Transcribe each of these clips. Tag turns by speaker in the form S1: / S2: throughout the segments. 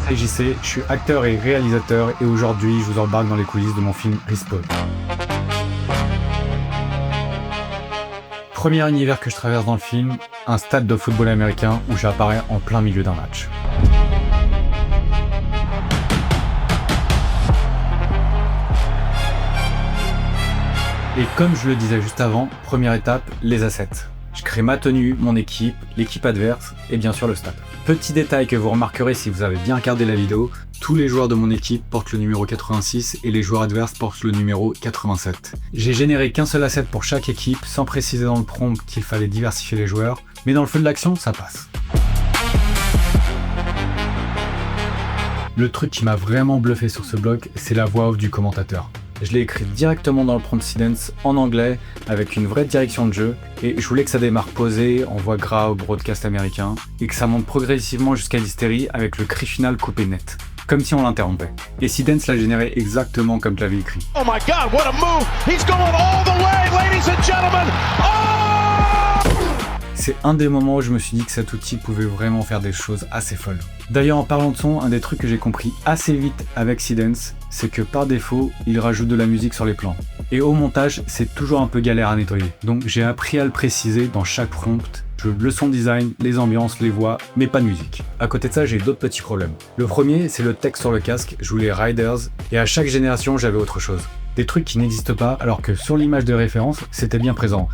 S1: m'appelle JC, je suis acteur et réalisateur et aujourd'hui je vous embarque dans les coulisses de mon film Respawn. Premier univers que je traverse dans le film, un stade de football américain où j'apparais en plein milieu d'un match. Et comme je le disais juste avant, première étape, les assets. Je crée ma tenue, mon équipe, l'équipe adverse et bien sûr le stade. Petit détail que vous remarquerez si vous avez bien regardé la vidéo, tous les joueurs de mon équipe portent le numéro 86 et les joueurs adverses portent le numéro 87. J'ai généré qu'un seul asset pour chaque équipe sans préciser dans le prompt qu'il fallait diversifier les joueurs, mais dans le feu de l'action, ça passe. Le truc qui m'a vraiment bluffé sur ce bloc, c'est la voix off du commentateur. Je l'ai écrit directement dans le prompt Seedance en anglais avec une vraie direction de jeu et je voulais que ça démarre posé en voix grave au broadcast américain et que ça monte progressivement jusqu'à l'hystérie avec le cri final coupé net, comme si on l'interrompait. Et Seedance l'a généré exactement comme je l'avais écrit.
S2: Oh my god, what a move! He's going all the way, ladies and gentlemen! Oh!
S1: C'est un des moments où je me suis dit que cet outil pouvait vraiment faire des choses assez folles. D'ailleurs, en parlant de son, un des trucs que j'ai compris assez vite avec Seedance, c'est que par défaut, il rajoute de la musique sur les plans. Et au montage, c'est toujours un peu galère à nettoyer. Donc j'ai appris à le préciser dans chaque prompt. Le sound design, les ambiances, les voix, mais pas de musique. À côté de ça, j'ai d'autres petits problèmes. Le premier, c'est le texte sur le casque, je voulais Riders, et à chaque génération, j'avais autre chose. Des trucs qui n'existent pas, alors que sur l'image de référence, c'était bien présent.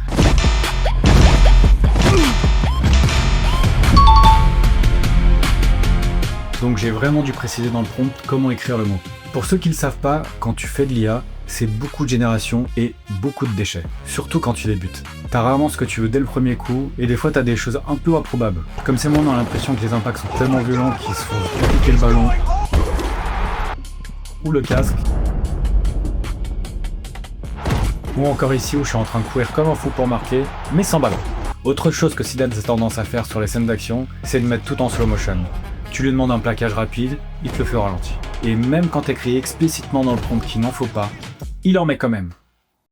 S1: Donc j'ai vraiment dû préciser dans le prompt comment écrire le mot. Pour ceux qui ne le savent pas, quand tu fais de l'IA, c'est beaucoup de génération et beaucoup de déchets. Surtout quand tu débutes. T'as rarement ce que tu veux dès le premier coup, et des fois t'as des choses un peu improbables. Comme ces moments on a l'impression que les impacts sont tellement violents qu'ils se font piquer le ballon, ou le casque, ou encore ici où je suis en train de courir comme un fou pour marquer, mais sans ballon. Autre chose que Seedance a tendance à faire sur les scènes d'action, c'est de mettre tout en slow motion. Tu lui demandes un plaquage rapide, il te le fait au ralenti. Et même quand t'écris explicitement dans le prompt qu'il n'en faut pas, il en met quand même.